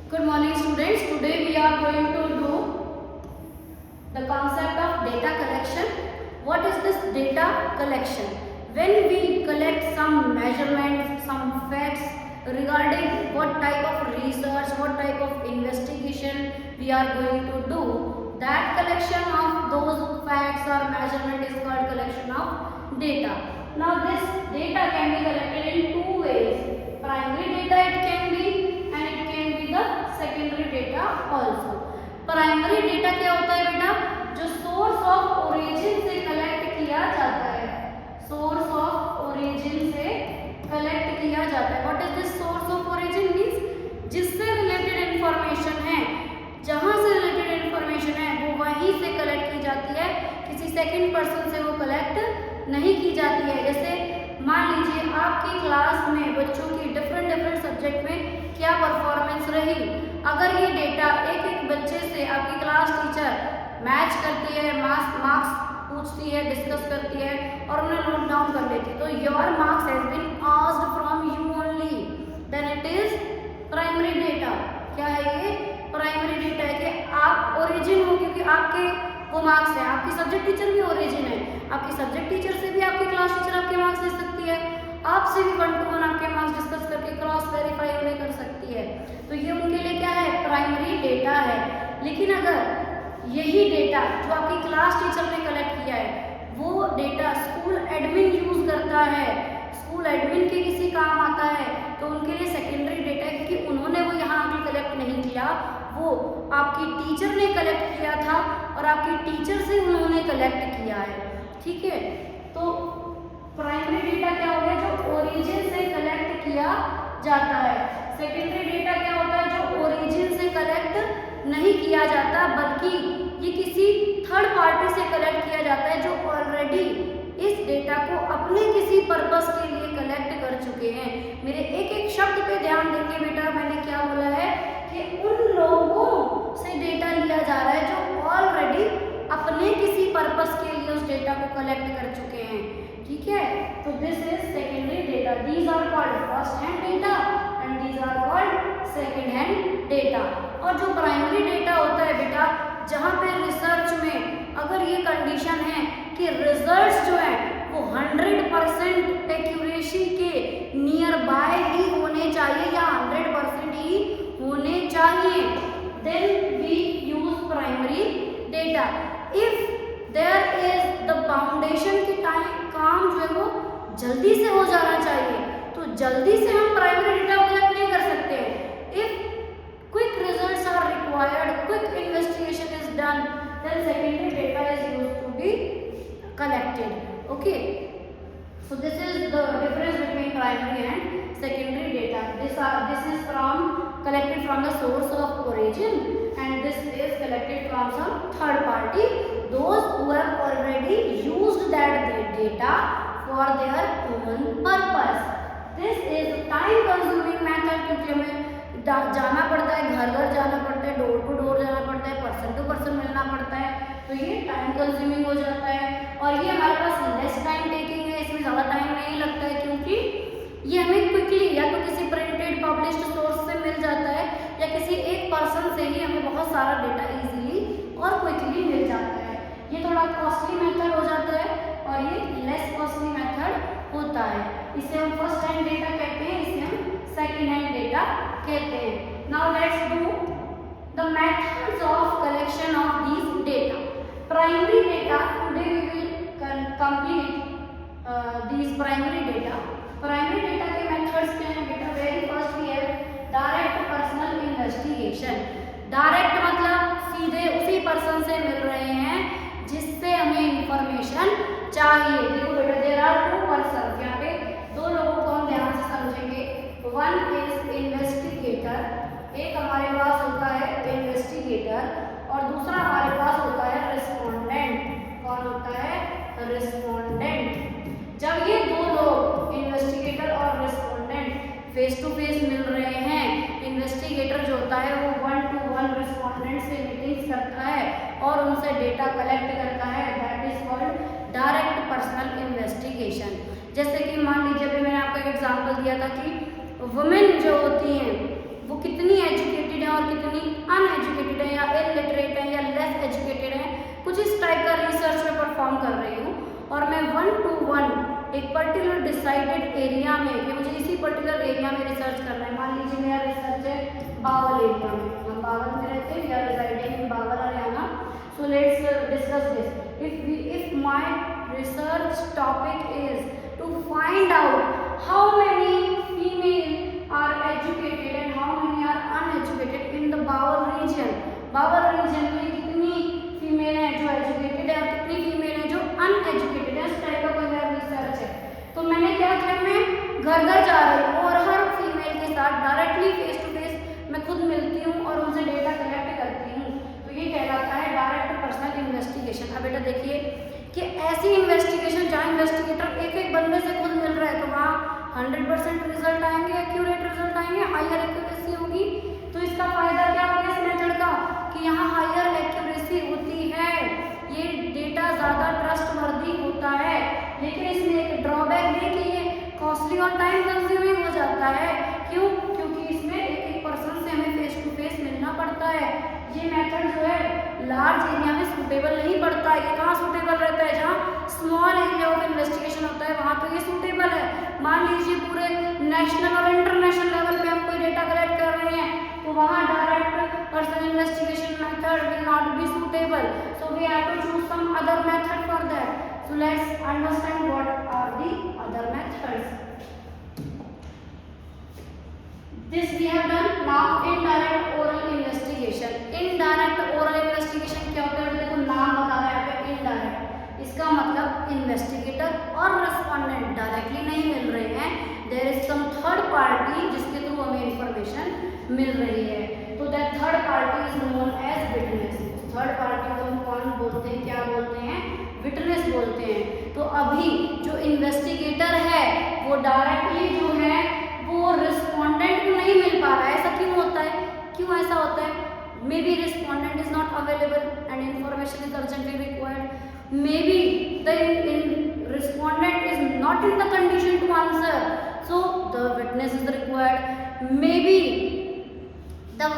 Good morning students. Today we are going to do the concept of data collection. What is this data collection? When we collect some measurements, some facts regarding what type of research, what type of investigation we are going to do, that collection of those facts or measurement is called collection of data. Now this data can be collected in two ways. Primary data it can be and it can be the secondary data also. Primary data क्या होता है बेटा? जो source of origin से collect किया जाता है, source of origin से कलेक्ट किया जाता है. What is this source of origin? Means जिससे रिलेटेड इंफॉर्मेशन है, जहां से रिलेटेड इंफॉर्मेशन है वो वहीं से कलेक्ट की जाती है, किसी सेकंड पर्सन से वो कलेक्ट नहीं की जाती है. जैसे मान लीजिए आपकी क्लास में बच्चों की डिफरेंट सब्जेक्ट में क्या परफॉर्मेंस रही, अगर ये डेटा एक बच्चे से आपकी क्लास टीचर मैच करती है, मार्क्स पूछती है, डिस्कस करती है और उन्हें नोट डाउन कर लेती है, तो your marks has been asked from you only, then it is primary data. क्या है ये? प्राइमरी डेटा है कि आप ओरिजिन हो, क्योंकि आपके वो मार्क्स है. आपकी सब्जेक्ट टीचर भी ओरिजिन है, आपकी सब्जेक्ट टीचर से भी आपकी क्लास टीचर आपके मार्क्स ले सकती है, आपसे भी 1 to 1 आपके मार्क्स डिस्कस करके क्रॉस वेरीफाई उन्हें कर सकती है. तो ये उनके लिए क्या है? प्राइमरी डेटा है. लेकिन अगर यही डेटा जो आपकी क्लास टीचर ने कलेक्ट किया है वो डेटा स्कूल एडमिन यूज करता है, स्कूल एडमिन के किसी काम आता है, तो उनके लिए सेकेंडरी डेटा है, क्योंकि उन्होंने वो यहाँ आके कलेक्ट नहीं किया, वो आपकी टीचर ने कलेक्ट किया था और आपकी टीचर से उन्होंने कलेक्ट किया है. ठीक है, तो प्राइमरी डेटा क्या हो गया? जो ओरिजिन से कलेक्ट किया जाता है. सेकेंडरी डेटा क्या होता है? जो ओरिजिन से कलेक्ट नहीं किया जाता, बल्कि ये किसी थर्ड पार्टी से कलेक्ट किया जाता है जो ऑलरेडी इस डेटा को अपने किसी पर्पस के लिए कलेक्ट कर चुके हैं. मेरे एक शब्द पे ध्यान देंगे बेटा, मैंने क्या बोला है कि उन लोगों से डेटा लिया जा रहा है जो ऑलरेडी अपने किसी पर्पस के लिए उस डेटा को कलेक्ट कर चुके हैं. ठीक है, तो this is secondary data. These are called first hand data and these are called second hand data. और जो प्राइमरी डेटा होता है बेटा, जहाँ पे रिसर्च में अगर ये कंडीशन है कि रिजल्ट्स जो है वो 100% एक्यूरेसी के नियर बाय ही होने चाहिए या 100% ही होने चाहिए, then we use primary data. If there is the foundation के काम जो है वो जल्दी से हो जाना चाहिए, तो जल्दी से हम प्राइमरी डेटा को कलेक्ट नहीं कर सकते. If quick results are required, quick investigation is done, then secondary data is used to be collected. Okay, so this is the difference between primary and secondary data. This is collected from the source of origin and this is collected from some third party, those who have already used that data for their own purpose. This is time consuming method, क्योंकि हमें जाना पड़ता है, घर जाना पड़ता है, door to door जाना पड़ता है, पर्सन टू पर्सन मिलना पड़ता है, तो ये टाइम कंज्यूमिंग हो जाता है. और ये हमारे पास लेस टाइम टेकिंग है, इसमें ज़्यादा टाइम नहीं लगता है, क्योंकि ये हमें क्विकली या तो किसी प्रिंटेड पब्लिश्ड सोर्स से मिल जाता है या किसी एक पर्सन से ही हमें बहुत सारा डेटा इजीली और क्विकली मिल जाता है. ये थोड़ा कॉस्टली मेथड हो जाता है और ये लेस कॉस्टली मेथड होता है. इसे हम फर्स्ट हैंड डेटा कहते हैं, इसे हम सेकेंड हैंड डेटा कहते हैं. Now let's do the methods of collection of these data. Primary data, today we will complete these primary data. Primary data के methods क्या हैं बेटा? Very first we have direct personal investigation. Direct मतलब सीधे उसी person से मिल रहे हैं जिससे हमें इंफॉर्मेशन चाहिए. देखो बेटा, there are two persons, यहाँ पे दो लोगों को हम ध्यान से समझेंगे. One is investigator, एक हमारे पास होता है इन्वेस्टिगेटर और दूसरा हमारे पास होता है रिस्पोंडेंट. कौन होता है? रिस्पोंडेंट. जब ये दो लोग इन्वेस्टिगेटर और रिस्पोंडेंट फेस टू फेस मिल रहे हैं, इन्वेस्टिगेटर जो होता है वो 1 to 1 रिस्पोंडेंट से मीटिंग्स करता है और उनसे डेटा कलेक्ट करता है. That is called direct personal investigation. जैसे कि मान लीजिए अभी मैंने आपको एक एग्जांपल दिया था कि वुमेन जो होती हैं वो कितनी एजुकेटेड हैं और कितनी अनएजुकेटेड है या इलिटरेट है या लेस एजुकेटेड है, कुछ इस टाइप का रिसर्च में परफॉर्म कर रही हूँ। और मैं 1 to 1 एक पर्टिकुलर डिसाइडेड एरिया में कि मुझे इसी पर्टिकुलर एरिया में रिसर्च करना है। मान लीजिए मेरा रिसर्च है बावल एरिया में, हम बावल में रहते हैं, we are residing in Bawal Haryana. So let's discuss this. If my research topic is to find out how many female are educated and how many are uneducated in the Bawal region, Bawal region में कितनी female है जो educated है और कितनी female है जो uneducated है, इस टाइप का कोई मेरा रिसर्च है। तो मैंने क्या किया, मैं घर घर जा रही हूँ और हर फीमेल के साथ डायरेक्टली फेस टू फेस मैं खुद मिलती हूँ और उनसे डेटा कलेक्ट करती हूँ। तो ये कहलाता है डायरेक्ट पर्सनल इन्वेस्टिगेशन। अब बेटा देखिए कि ऐसी इन्वेस्टिगेशन जहाँ इन्वेस्टिगेटर एक एक बंदे से खुद मिल रहा है तो वहाँ 100% रिजल्ट आएंगे, एक्यूरेट रिजल्ट आएंगे, हायर एक्यूरेसी होगी। तो इसका फायदा क्या होगा इस मेथड का कि यहाँ हायर एक्यूरेसी होती है, ये डेटा ज़्यादा ट्रस्टवर्दी होता है। लेकिन इसमें एक ड्रॉबैक भी कि ये कॉस्टली और टाइम कंज्यूमिंग हो जाता है। क्यों? क्योंकि इसमें एक एक पर्सन से हमें फेस टू फेस मिलना पड़ता है। ये मेथड जो है लार्ज एरिया में सूटेबल नहीं पड़ता है। ये कहाँ सूटेबल रहता है? जहाँ स्मॉल एरिया ऑफ इन्वेस्टिगेशन होता है वहाँ तो ये सूटेबल है। मान लीजिए पूरे नेशनल और इंटरनेशनल लेवल पे हम कोई डेटा कलेक्ट कर रहे हैं तो वहाँ direct personal investigation method will not be suitable, so we have to choose some other method for that. So let's understand what are the other methods. This we have done. Now indirect oral investigation. Indirect oral investigation क्या होता है? देखो नाम बता रहा है यहाँ पे indirect। इसका मतलब इन्वेस्टिगेटर और रेस्पोंडेंट डायरेक्टली नहीं मिल रहे हैं, there is some third party जिसके थ्रू हमें इंफॉर्मेशन मिल रही है। तो that third party is known as witness. Third party को हम कौन बोलते हैं, क्या बोलते हैं? विटनेस बोलते हैं। तो अभी जो इन्वेस्टिगेटर है वो डायरेक्टली जो है वो रिस्पोंडेंट को नहीं मिल पा रहा है। ऐसा क्यों होता है? क्यों ऐसा होता है? May be respondent is not available and information is urgently required. May be the respondent is not in the condition to answer, so the witness is required. Maybe the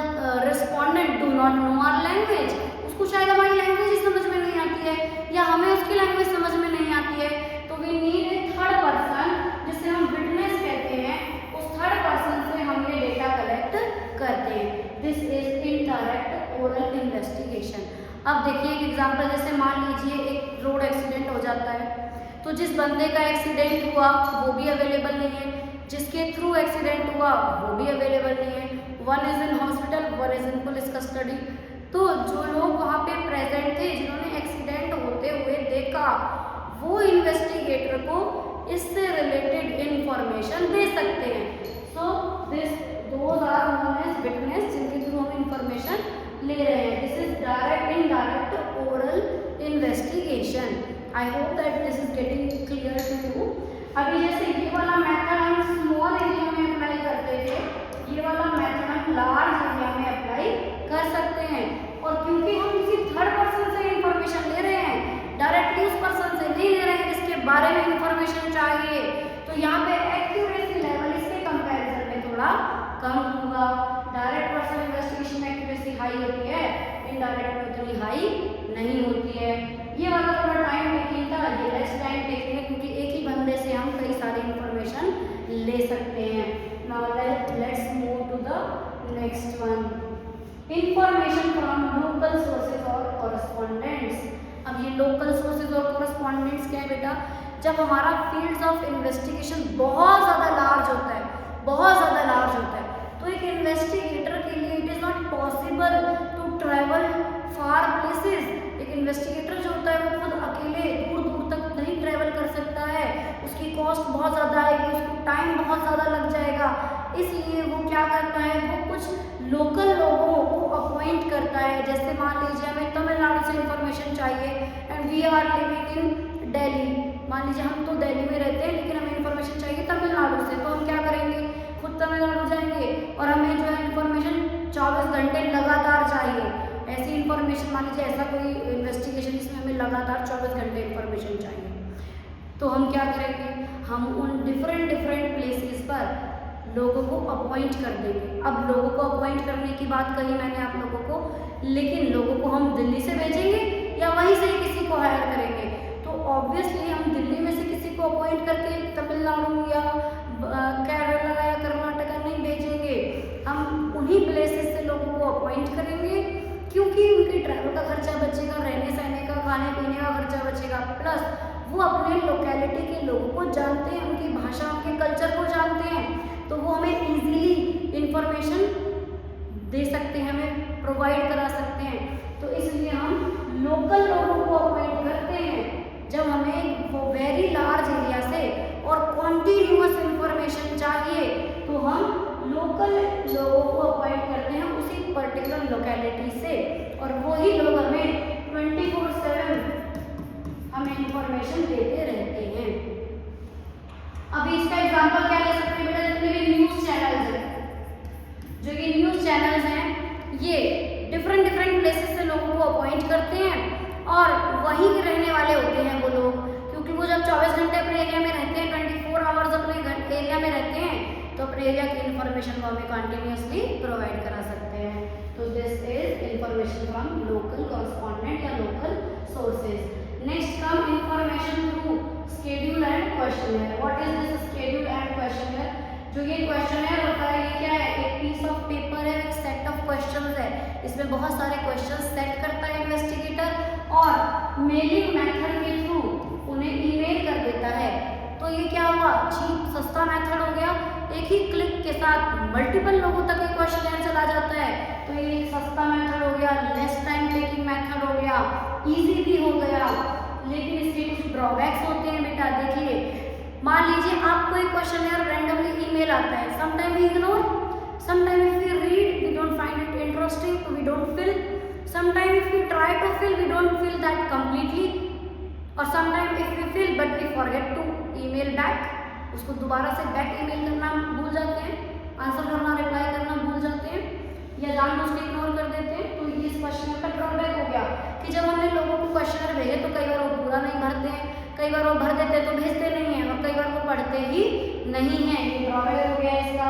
respondent do not know our language, उसको शायद हमारी language ही समझ में नहीं आती है या हमें उसकी लैंग्वेज समझ में नहीं आती है। तो we need a third person जिसे हम विटनेस कहते हैं, उस थर्ड पर्सन से हम ये डेटा कलेक्ट करते हैं। This is indirect oral investigation. अब देखिए एक एग्जांपल, जैसे मान लीजिए एक रोड एक्सीडेंट हो जाता है तो जिस बंदे का एक्सीडेंट हुआ वो भी अवेलेबल नहीं है, जिसके थ्रू एक्सीडेंट हुआ वो भी अवेलेबल नहीं है। One is in hospital, one is in police custody. तो जो लोग वहाँ पे प्रेजेंट थे जिन्होंने एक्सीडेंट होते हुए देखा वो इन्वेस्टिगेटर को इससे रिलेटेड इंफॉर्मेशन दे सकते हैं। So this those are known as witness जिनके थ्रू हम इंफॉर्मेशन ले रहे हैं। This is direct indirect oral investigation. I hope that this is getting clear to you. अभी जैसे ये वाला मेथड हम स्मॉल एरिया में अप्लाई करते थे, ये वाला मेथड हम लार्ज एरिया में अप्लाई कर सकते हैं। और क्योंकि हम किसी थर्ड पर्सन से इंफॉर्मेशन ले रहे हैं, डायरेक्टली उस पर्सन से नहीं ले रहे हैं जिसके बारे में इंफॉर्मेशन चाहिए, तो यहाँ पे एक्यूरेसी लेवल इसके कंपैरिजन में थोड़ा कम होगा। डायरेक्ट पर्सन इन्वेस्टिगेशन में एक्यूरेसी हाई होती है, इनडायरेक्ट में उतनी हाई नहीं होती है। ये वाला थोड़ा टाइम टेकिंग था, ये लेस टाइम टेकिंग है क्योंकि एक ही बंदे से हम कई सारी इंफॉर्मेशन ले सकते हैं। Now let's move to the next one, information from local sources और कॉरेस्पॉन्डेंट्स। अब ये लोकल सोर्सेज और कॉरेस्पॉन्डेंट्स क्या है बेटा? जब हमारा फील्ड्स ऑफ इन्वेस्टिगेशन बहुत ज़्यादा लार्ज होता है, बहुत ज़्यादा लार्ज होता है, तो एक इन्वेस्टिगेटर के लिए it is not possible to travel far places. एक इन्वेस्टिगेटर जो होता है वो खुद अकेले दूर दूर तक नहीं ट्रैवल कर सकता है, उसकी कॉस्ट बहुत ज़्यादा आएगी, उसको टाइम बहुत ज़्यादा लग जाएगा। इसलिए वो क्या करता है, वो कुछ लोकल लोगों को अपॉइंट करता है। जैसे मान लीजिए हमें तमिलनाडु से इंफॉर्मेशन चाहिए and we are living in Delhi. मान लीजिए हम तो दिल्ली में रहते हैं लेकिन हमें इंफॉर्मेशन चाहिए तमिलनाडु से, तो हम क्या करेंगे, खुद तमिलनाडु जाएंगे और हमें जो है इंफॉर्मेशन 24 घंटे लगातार चाहिए। ऐसी इंफॉर्मेशन, मान लीजिए ऐसा कोई इन्वेस्टिगेशन जिसमें हमें लगातार 24 घंटे इंफॉर्मेशन चाहिए, तो हम क्या करेंगे, हम उन डिफरेंट प्लेसेस पर लोगों को अपॉइंट कर देंगे। अब लोगों को अपॉइंट करने की बात कही मैंने आप लोगों को, लेकिन लोगों को हम दिल्ली से भेजेंगे या वहीं से ही किसी को हायर करेंगे? तो ऑब्वियसली हम दिल्ली में से किसी को अपॉइंट करके तमिलनाडु या केरला या कर्नाटका नहीं भेजेंगे। हम उन्हीं प्लेसेस से लोगों को अपॉइंट करेंगे, क्योंकि उनकी ट्रैवल का खर्चा बचेगा, रहने सहने का, खाने पीने का खर्चा बचेगा, प्लस वो अपने लोकेलिटी के लोगों को जानते हैं, उनकी भाषा, उनके कल्चर को जानते हैं, तो वो हमें इजीली इंफॉर्मेशन दे सकते हैं, हमें प्रोवाइड करा सकते हैं। तो इसलिए हम लोकल लोगों को अपॉइंट करते हैं जब हमें वो वेरी लार्ज एरिया से और कॉन्टिन्यूअस इंफॉर्मेशन चाहिए, तो हम लोकल लोगों को अपॉइंट करते हैं उसी पर्टिकुलर लोकेलिटी से, और वही लोग हमें 24/7 हमें इंफॉर्मेशन देते रहते हैं। अभी इसका एग्जांपल क्या ले सकते हैं बेटा? जितने भी न्यूज़ चैनल्स हैं, जो ये न्यूज़ चैनल्स हैं, ये डिफरेंट प्लेसेस से लोगों को अपॉइंट करते हैं और वहीं के रहने वाले होते हैं वो लोग, क्योंकि वो जब 24 घंटे अपने एरिया में रहते हैं, 24 आवर्स अपने एरिया में रहते हैं, तो अपने एरिया की इन्फॉर्मेशन को हमें कंटिन्यूसली प्रोवाइड करा सकते हैं। तो this is information from local correspondent या local sources. Next come information through schedule and questionnaire. What is this schedule and questionnaire? जो ये क्वेश्चनर होता है, ये क्या है? एक पीस ऑफ पेपर है, एक सेट ऑफ क्वेश्चंस है, इसमें बहुत सारे क्वेश्चंस सेट करता है इन्वेस्टिगेटर और मेलिंग मेथड के थ्रू उन्हें ईमेल कर देता है। तो ये क्या हुआ? चीप सस्ता मेथड हो गया, एक ही क्लिक के साथ मल्टीपल लोगों तक ये क्वेश्चनर चला जाता है, तो ये एक सस्ता मेथड हो गया, लेस टाइम टेकिंग मेथड हो गया, इजी भी हो गया। लेकिन इसके कुछ ड्रॉबैक्स होते हैं बेटा। देखिए, मान लीजिए आपको एक क्वेश्चनर रैंडमली ईमेल आता है, sometime we ignore, sometime if we read we don't find it interesting तो we don't fill, sometime if we try to fill we don't fill that completely, और sometime if we fill but we forget to email back, उसको दोबारा से back email करना भूल जाते हैं, answer करना, रिप्लाई करना भूल जाते हैं, या जानबूझ के इग्नोर कर देते हैं। तो ये इस क्वेश्चनर का ड्रॉबैक हो गया कि जब हमने लोगों को क्वेश्चनर भेजे तो कई बार वो पूरा नहीं भरते हैं, कई बार वो भर देते हैं तो भेजते नहीं हैं, और कई बार वो पढ़ते ही नहीं है। ये ड्रॉबैक हो गया इसका।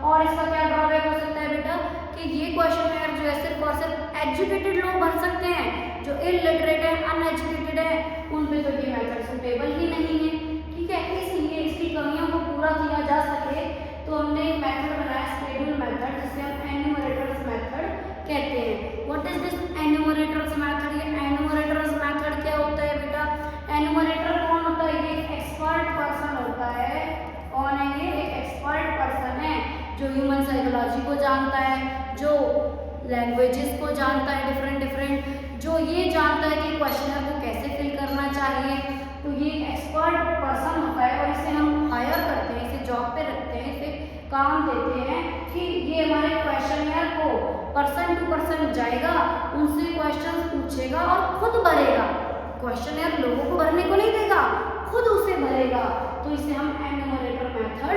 और इसका क्या ड्रॉबैक हो सकता है बेटा? कि ये क्वेश्चनर जो है सिर्फ और सिर्फ एजुकेटेड लोग भर सकते हैं, जो इलिटरेट है, अनएजुकेटेड है, उन पे तो ये मेथड सूटेबल ही नहीं है। ठीक है, इसलिए इसकी कमियों को पूरा किया जा सके तो हमने एक मेथड बनाया, शेड्यूल मेथड, जिसे हम एन्यूमरेटर्स मेथड कहते हैं। What is this enumerators method? ये एन्यूमरेटर्स मेथड क्या होता है बेटा? एन्यूमरेटर कौन होता है? ये एक एक्सपर्ट पर्सन होता है। कौन है ये? एक एक्सपर्ट पर्सन है जो ह्यूमन साइकोलॉजी को जानता है, जो लैंग्वेजेस को जानता है डिफरेंट, जो ये जानता है कि क्वेश्चनर को कैसे फिल करना चाहिए। तो ये एक एक्सपर्ट पर्सन होता है और इसे हम हायर करते हैं, इसे जॉब पे रखते हैं, इसे काम देते हैं कि ये हमारे क्वेश्चनर को पर्सन टू पर्सन जाएगा, उनसे क्वेश्चन पूछेगा और खुद भरेगा। क्वेश्चनर लोगों को भरने को नहीं देगा, खुद उसे भरेगा। तो इसे हम एन्यूमरेटर मेथड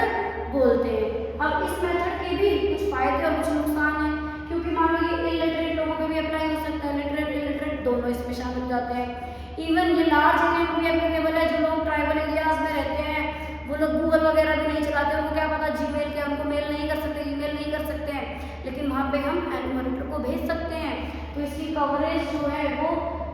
बोलते हैं। अब इस मेथड के भी कुछ फायदे और कुछ नुकसान हैं, क्योंकि मान लो ये इलिटरेट लोगों पे भी अप्लाई हो सकता है, लिटरेट दोनों इसमें शामिल हो जाते हैं। इवन ये लार्ज एरिया में भी एप्लीकेबल है, जो लोग ट्राइबल एरियाज में रहते हैं, वो लोग गूगल वगैरह भी नहीं चलाते, उनको क्या पता जीमेल क्या, उनको मेल नहीं कर सकते, ईमेल नहीं कर सकते हैं, लेकिन वहाँ पे हम एन्यूमरेटर को भेज सकते हैं। तो इसकी कवरेज जो है वो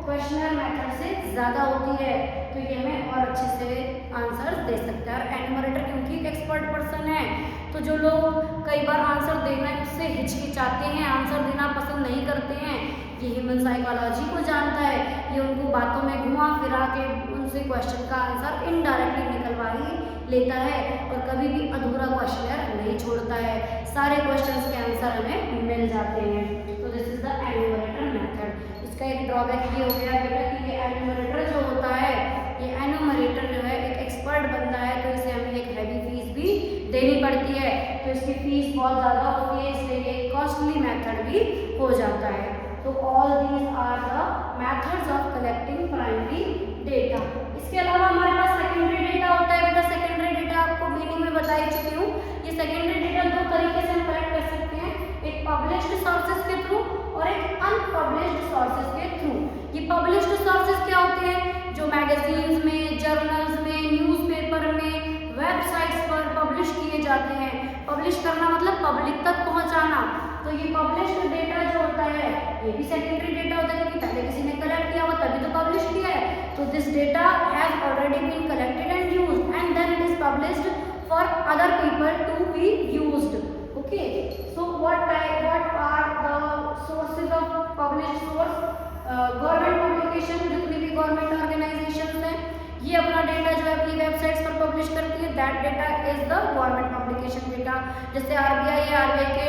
क्वेश्चनर मेथड से ज़्यादा होती है, तो ये हमें और अच्छे से आंसर दे सकता है। और एन्यूमरेटर क्योंकि एक एक्सपर्ट पर्सन है, तो जो लोग कई बार आंसर देना से हिचकिचाते हैं, आंसर देना पसंद नहीं करते हैं, ये ह्यूमन साइकोलॉजी को जानता है, ये उनको बातों में घुमा फिरा के उनसे क्वेश्चन का आंसर इनडायरेक्टली निकलवा ही लेता है, और कभी भी अधूरा क्वेश्चनर नहीं छोड़ता है, सारे क्वेश्चंस के आंसर हमें मिल जाते हैं। तो this is the enumerator method. इसका एक ड्रॉबैक ये हो गया बेटा कि ये एन्यूमरेटर जो होता है, ये एन्यूमरेटर जो है एक एक्सपर्ट बंदा है, तो इसे हमें एक हैवी फीस भी देनी पड़ती है, तो इसकी फीस बहुत ज़्यादा होती है, इसलिए ये कॉस्टली मेथड भी हो जाता है। तो all these are the methods of collecting primary data. इसके अलावा हमारे पास सेकेंडरी डेटा होता है बेटा। सेकेंडरी डेटा आपको मीनिंग में बता ही चुकी हूँ। ये सेकेंडरी डेटा दो तरीके से हम कलेक्ट कर सकते हैं, एक पब्लिश्ड सोर्सेज के थ्रू और एक अनपब्लिश्ड सोर्सेज के थ्रू। ये पब्लिश्ड सोर्सेज क्या होते हैं? जो मैगजीन्स में, जर्नल्स में, न्यूज़पेपर में, वेबसाइट्स पर पब्लिश किए जाते हैं, पब्लिश करना मतलब पब्लिक तक पहुंचाना। तो ये पब्लिश्ड डेटा जो होता है ये भी सेकेंडरी डेटा होता है, क्योंकि पहले किसी ने कलेक्ट किया हुआ तभी तो पब्लिश किया है। तो this data has already been collected and used and then it is published for other people to be used. Okay, so what are the sources of published source? Government publication, जितनी भी government organisation है ये अपना data जो है अपनी websites पर publish करती है। That data is the government publication data. जैसे आरबीआई है, आरबीआई के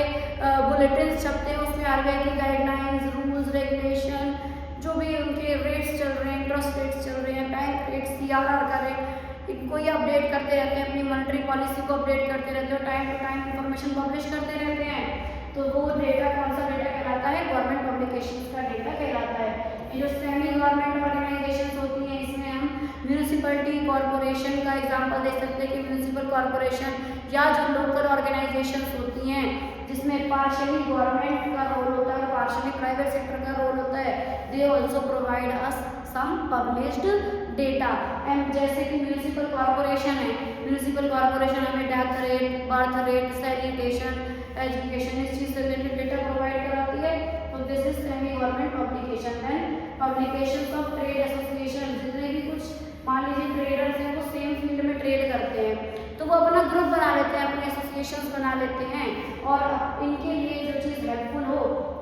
बुलेटिन छपते हैं, उसमें आरबीआई की गाइडलाइंस, रूल्स, रेगुलेशन, जो भी उनके रेट्स चल रहे हैं, इंटरेस्ट रेट्स चल रहे हैं, बैंक रेट्स, सीआरआर का रेट, इनको ही अपडेट करते रहते हैं, अपनी मॉनेटरी पॉलिसी को अपडेट करते रहते हैं, time to time information publish करते रहते हैं। तो वो डेटा कौन सा डेटा कहलाता है? गवर्नमेंट पब्लिकेशन का डेटा कहलाता है। ये जो सेमी गवर्नमेंट ऑर्गेनाइजेशन होती हैं इसमें हम म्यूनिसिपैलिटी कॉरपोरेशन का एग्जांपल दे सकते हैं कि म्यूनिसिपल कॉरपोरेशन या जो लोकल ऑर्गेनाइजेशंस होती हैं जिसमें पार्शियली गवर्नमेंट का रोल होता है और पार्शियली प्राइवेट सेक्टर का रोल होता है, they also provide us some published data. And जैसे कि म्यूनिसिपल कॉरपोरेशन है, म्यूनिसिपल कॉरपोरेशन हमें death rate, birth rate, sanitation, education, इस चीज़ से रिलेटेड डेटा प्रोवाइड कराती है। तो this is semi government publication. Then publications of trade association, जितने भी कुछ मान लीजिए ट्रेडर्स हैं वो सेम फील्ड में ट्रेड करते हैं तो वो अपना ग्रुप बना लेते हैं, अपने एसोसिएशंस बना लेते हैं और इनके लिए जो चीज़ हेल्पफुल हो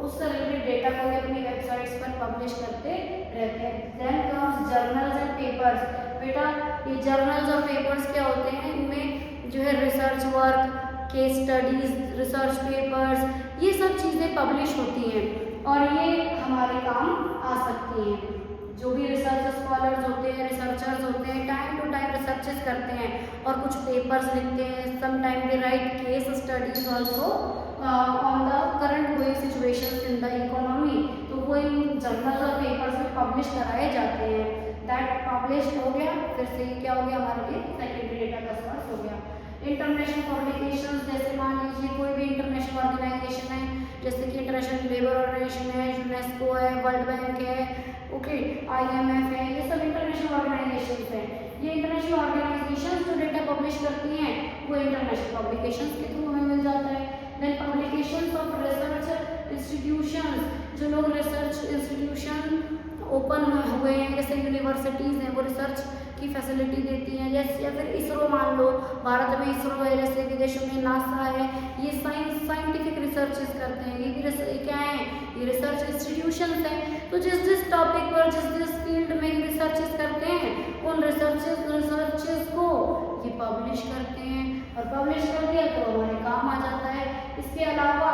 उससे रिलेटेड डेटा को भी अपनी वेबसाइट्स पर पब्लिश करते रहते हैं। Then comes journals and papers. बेटा ये जर्नल्स और पेपर्स क्या होते हैं? इनमें जो है research work, case studies, research papers, ये सब चीज़ें पब्लिश होती हैं और ये हमारे काम आ सकती हैं। जो भी रिसर्च स्कॉलर्स होते हैं, रिसर्चर्स होते हैं, टाइम टू टाइम रिसर्चेस करते हैं और कुछ पेपर्स लिखते हैं। Some time they write case studies also on the current going situations in the economy. तो वो इन जर्नल्स और पेपर्स में पब्लिश कराए जाते हैं। दैट पब्लिश हो गया, फिर से क्या हो गया हमारे लिए? सेकेंडरी डेटा का सोर्स हो गया। इंटरनेशनल पब्लिकेशंस, जैसे मान लीजिए कोई भी इंटरनेशनल ऑर्गेनाइजेशन है, जैसे कि इंटरनेशनल लेबर ऑर्गेनाइजेशन है, यूनेस्को है, वर्ल्ड बैंक है, ओके, IMF है, ये सब इंटरनेशनल ऑर्गेनाइजेशंस हैं। ये इंटरनेशनल ऑर्गेनाइजेशंस जो डेटा पब्लिश करती हैं वो इंटरनेशनल पब्लिकेशंस के थ्रू हमें मिल जाता है। Then publications of research institutions, जो लोग रिसर्च इंस्टीट्यूशन ओपन हुए हैं जैसे यूनिवर्सिटीज़ हैं वो रिसर्च की फैसिलिटी देती हैं। जैसे या फिर इसरो मान लो, भारत में इसरो है, जैसे विदेशों में नासा है, ये साइंटिफिक रिसर्चेस करते हैं। ये भी क्या है? ये रिसर्च इंस्टीट्यूशंस हैं। तो जिस टॉपिक पर जिस फील्ड में ये रिसर्चेस करते हैं उन रिसर्चेस को ये पब्लिश करते हैं और पब्लिश कर दिया तो हमारे काम आ जाता है। इसके अलावा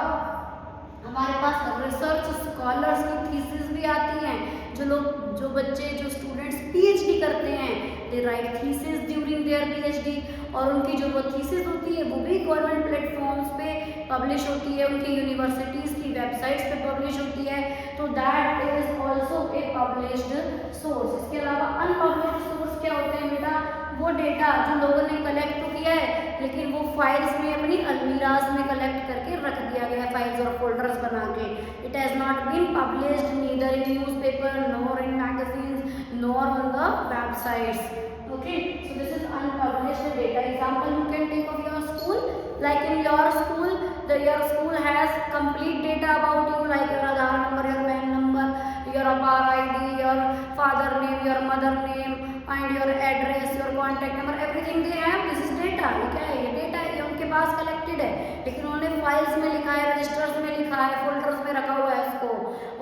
हमारे पास रिसर्च स्कॉलर्स की थीसिस भी आती हैं। जो बच्चे जो स्टूडेंट्स PhD करते हैं, they write thesis during their PhD और उनकी जो वो थीसिस होती है वो भी गवर्नमेंट प्लेटफॉर्म्स पे पब्लिश होती है, उनकी यूनिवर्सिटीज़ की वेबसाइट्स पे पब्लिश होती है। तो that is also a published source. इसके अलावा अनपब्लिश्ड सोर्स क्या होते हैं बेटा? वो डेटा जो लोगों ने कलेक्ट तो किया है लेकिन वो फाइल्स में अपनी अलमीराज में कलेक्ट करके रख दिया गया है, फाइल्स और फोल्डर्स बना के। It has not been published neither in newspaper nor in magazines nor on the websites. Okay, so this is unpublished data. Example you can take of your school. Like in your school, your school has complete data about you, like your Aadhaar number, your PAN number, your APAR ID, your father name, your mother name, and your address, your contact number, everything they have. This is data. ये क्या है? ये data है, ये उनके पास collected है, लेकिन उन्होंने फाइल्स में लिखा है, रजिस्टर्स में लिखा है, फोल्डर्स में रखा हुआ है उसको।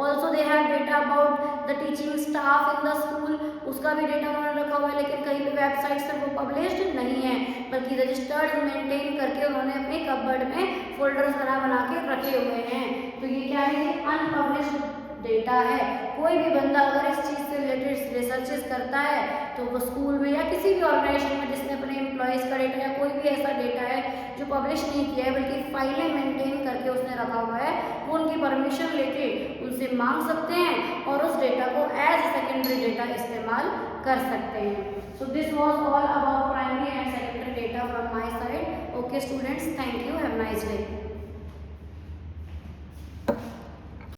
Also they have data about the teaching staff in the school, उसका भी डेटा उन्होंने रखा हुआ है, लेकिन कहीं पे वेबसाइट्स पर वो पब्लिश्ड नहीं है, बल्कि रजिस्टर्ड मेंटेन करके उन्होंने अपने कबर्ड में फोल्डर्स बना के रखे हुए हैं। तो ये क्या है? ये अनपब्लिश्ड डेटा है। कोई भी बंदा अगर इस चीज़ से रिलेटेड रिसर्चेस करता है तो वो स्कूल में या किसी भी ऑर्गेनाइजेशन में जिसने अपने एम्प्लॉयज़ का डेटा या कोई भी ऐसा डेटा है जो पब्लिश नहीं किया है बल्कि फाइलें मेंटेन करके उसने रखा हुआ है, वो उनकी परमिशन लेके उनसे मांग सकते हैं और उस डेटा को एज सेकेंडरी डेटा इस्तेमाल कर सकते हैं। So this was all about primary and secondary data from my side. Okay students, thank you, have nice day.